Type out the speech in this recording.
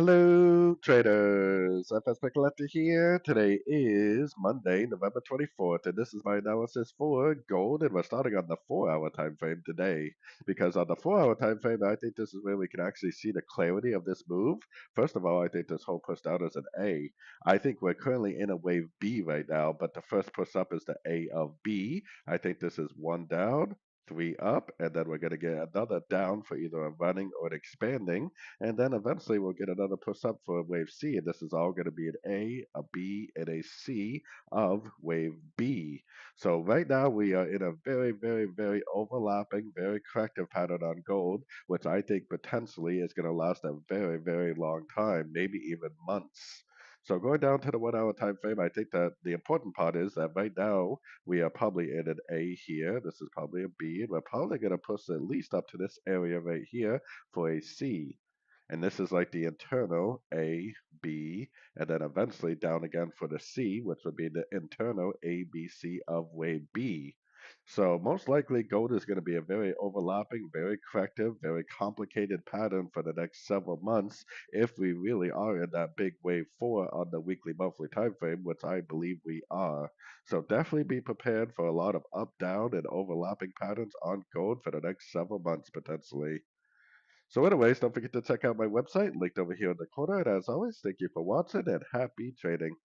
Hello, traders. FX Pip Collector here. Today is Monday, November 24th, and this is my analysis for gold. And we're starting on the 4-hour time frame today, because on the 4-hour time frame, I think this is where we can actually see the clarity of this move. First of all, I think this whole push down is an A. I think we're currently in a wave B right now, but the first push up is the A of B. I think this is one down, three up, and then we're going to get another down for either a running or an expanding. And then eventually we'll get another push up for wave C, and this is all going to be an A, a B, and a C of wave B. So right now we are in a very, very, very overlapping, very corrective pattern on gold, which I think potentially is going to last a very, very long time, maybe even months. So going down to the 1 hour time frame, I think that the important part is that right now we are probably in an A here. This is probably a B, and we're probably going to push at least up to this area right here for a C. And this is like the internal A, B, and then eventually down again for the C, which would be the internal A, B, C of wave B. So most likely gold is going to be a very overlapping, very corrective, very complicated pattern for the next several months if we really are in that big wave 4 on the weekly, monthly time frame, which I believe we are. So definitely be prepared for a lot of up, down, and overlapping patterns on gold for the next several months potentially. So anyways, don't forget to check out my website linked over here in the corner. And as always, thank you for watching and happy trading.